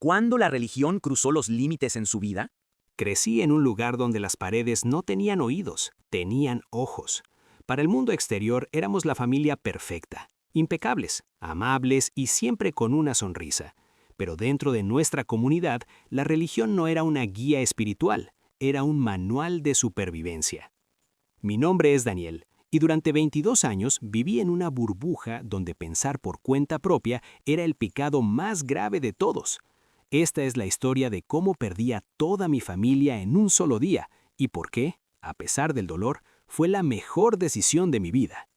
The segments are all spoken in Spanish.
¿Cuándo la religión cruzó los límites en su vida? Crecí en un lugar donde las paredes no tenían oídos, tenían ojos. Para el mundo exterior éramos la familia perfecta, impecables, amables y siempre con una sonrisa. Pero dentro de nuestra comunidad, la religión no era una guía espiritual, era un manual de supervivencia. Mi nombre es Daniel, y durante 22 años viví en una burbuja donde pensar por cuenta propia era el pecado más grave de todos. Esta es la historia de cómo perdí a toda mi familia en un solo día y por qué, a pesar del dolor, fue la mejor decisión de mi vida.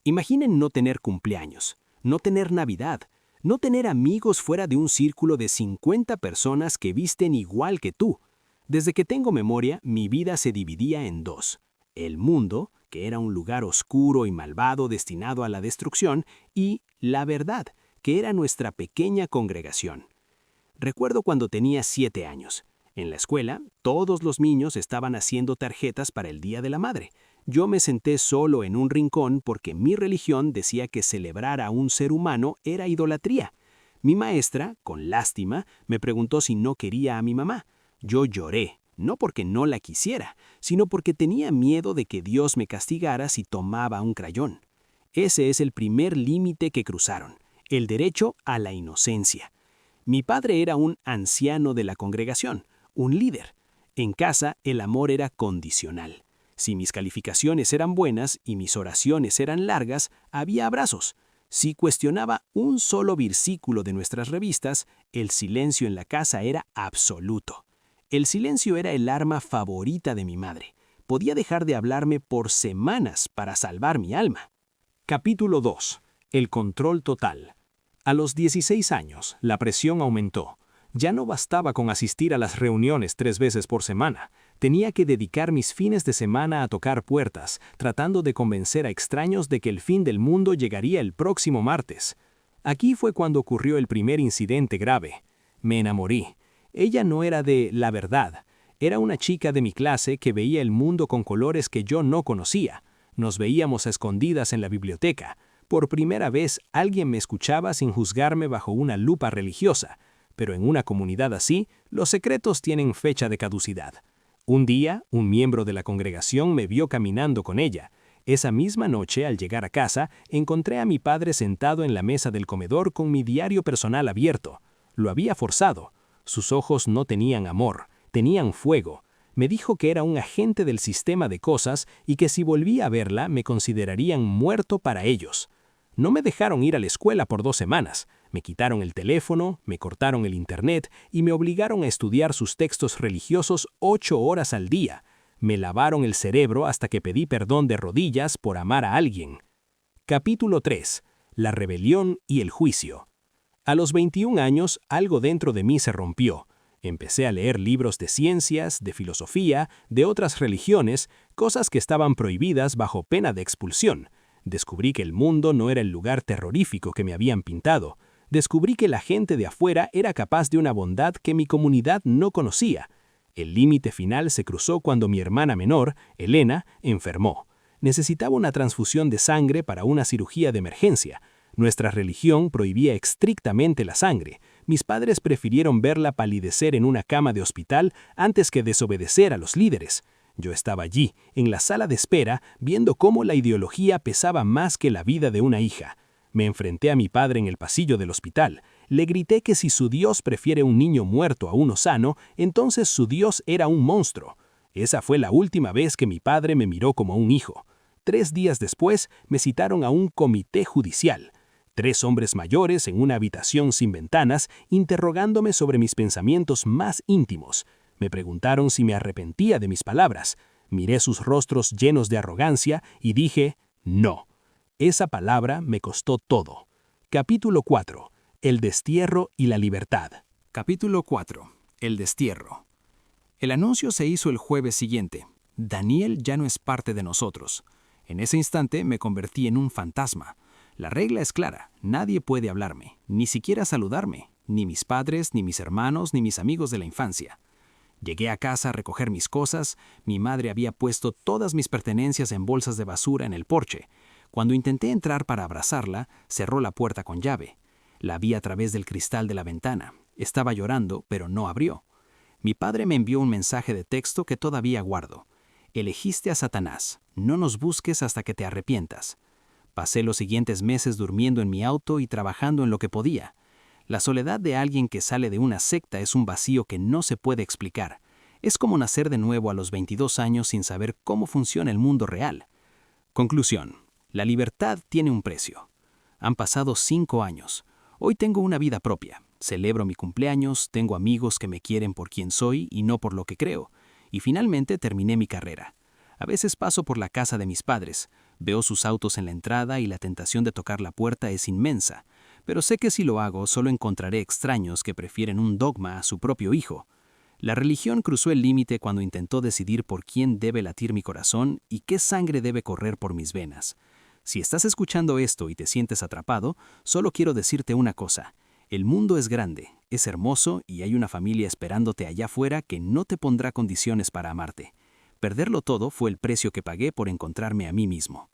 Imaginen no tener cumpleaños, no tener Navidad, no tener amigos fuera de un círculo de 50 personas que visten igual que tú. Desde que tengo memoria, mi vida se dividía en dos: el mundo, que era un lugar oscuro y malvado destinado a la destrucción, y la verdad, que era nuestra pequeña congregación. Recuerdo cuando tenía 7 años. En la escuela, todos los niños estaban haciendo tarjetas para el Día de la Madre. Yo me senté solo en un rincón porque mi religión decía que celebrar a un ser humano era idolatría. Mi maestra, con lástima, me preguntó si no quería a mi mamá. Yo lloré, no porque no la quisiera, sino porque tenía miedo de que Dios me castigara si tomaba un crayón. Ese es el primer límite que cruzaron, el derecho a la inocencia. Mi padre era un anciano de la congregación, un líder. En casa el amor era condicional. Si mis calificaciones eran buenas y mis oraciones eran largas, había abrazos. Si cuestionaba un solo versículo de nuestras revistas, el silencio en la casa era absoluto. El silencio era el arma favorita de mi madre. Podía dejar de hablarme por semanas para salvar mi alma. Capítulo 2. El control total. A los 16 años, la presión aumentó. Ya no bastaba con asistir a las reuniones 3 veces por semana. Tenía que dedicar mis fines de semana a tocar puertas, tratando de convencer a extraños de que el fin del mundo llegaría el próximo martes. Aquí fue cuando ocurrió el primer incidente grave. Me enamoré. Ella no era de la verdad. Era una chica de mi clase que veía el mundo con colores que yo no conocía. Nos veíamos a escondidas en la biblioteca. Por primera vez, alguien me escuchaba sin juzgarme bajo una lupa religiosa, pero en una comunidad así, los secretos tienen fecha de caducidad. Un día, un miembro de la congregación me vio caminando con ella. Esa misma noche, al llegar a casa, encontré a mi padre sentado en la mesa del comedor con mi diario personal abierto. Lo había forzado. Sus ojos no tenían amor, tenían fuego. Me dijo que era un agente del sistema de cosas y que si volvía a verla me considerarían muerto para ellos. No me dejaron ir a la escuela por 2 semanas. Me quitaron el teléfono, me cortaron el internet y me obligaron a estudiar sus textos religiosos 8 horas al día. Me lavaron el cerebro hasta que pedí perdón de rodillas por amar a alguien. Capítulo 3. La rebelión y el juicio. A los 21 años, algo dentro de mí se rompió. Empecé a leer libros de ciencias, de filosofía, de otras religiones, cosas que estaban prohibidas bajo pena de expulsión. Descubrí que el mundo no era el lugar terrorífico que me habían pintado. Descubrí que la gente de afuera era capaz de una bondad que mi comunidad no conocía. El límite final se cruzó cuando mi hermana menor, Elena, enfermó. Necesitaba una transfusión de sangre para una cirugía de emergencia. Nuestra religión prohibía estrictamente la sangre. Mis padres prefirieron verla palidecer en una cama de hospital antes que desobedecer a los líderes. Yo estaba allí, en la sala de espera, viendo cómo la ideología pesaba más que la vida de una hija. Me enfrenté a mi padre en el pasillo del hospital. Le grité que si su Dios prefiere un niño muerto a uno sano, entonces su Dios era un monstruo. Esa fue la última vez que mi padre me miró como un hijo. 3 días después, me citaron a un comité judicial. 3 hombres mayores en una habitación sin ventanas, interrogándome sobre mis pensamientos más íntimos. Me preguntaron si me arrepentía de mis palabras. Miré sus rostros llenos de arrogancia y dije, no. Esa palabra me costó todo. Capítulo 4. El destierro y la libertad. Capítulo 4. El destierro. El anuncio se hizo el jueves siguiente. Daniel ya no es parte de nosotros. En ese instante me convertí en un fantasma. La regla es clara, nadie puede hablarme, ni siquiera saludarme, ni mis padres, ni mis hermanos, ni mis amigos de la infancia. Llegué a casa a recoger mis cosas, mi madre había puesto todas mis pertenencias en bolsas de basura en el porche. Cuando intenté entrar para abrazarla, cerró la puerta con llave. La vi a través del cristal de la ventana. Estaba llorando, pero no abrió. Mi padre me envió un mensaje de texto que todavía guardo. Elegiste a Satanás, no nos busques hasta que te arrepientas. Pasé los siguientes meses durmiendo en mi auto y trabajando en lo que podía. La soledad de alguien que sale de una secta es un vacío que no se puede explicar. Es como nacer de nuevo a los 22 años sin saber cómo funciona el mundo real. Conclusión. La libertad tiene un precio. Han pasado 5 años. Hoy tengo una vida propia. Celebro mi cumpleaños, tengo amigos que me quieren por quien soy y no por lo que creo. Y finalmente terminé mi carrera. A veces paso por la casa de mis padres, veo sus autos en la entrada y la tentación de tocar la puerta es inmensa, pero sé que si lo hago solo encontraré extraños que prefieren un dogma a su propio hijo. La religión cruzó el límite cuando intentó decidir por quién debe latir mi corazón y qué sangre debe correr por mis venas. Si estás escuchando esto y te sientes atrapado, solo quiero decirte una cosa. El mundo es grande, es hermoso y hay una familia esperándote allá afuera que no te pondrá condiciones para amarte. Perderlo todo fue el precio que pagué por encontrarme a mí mismo.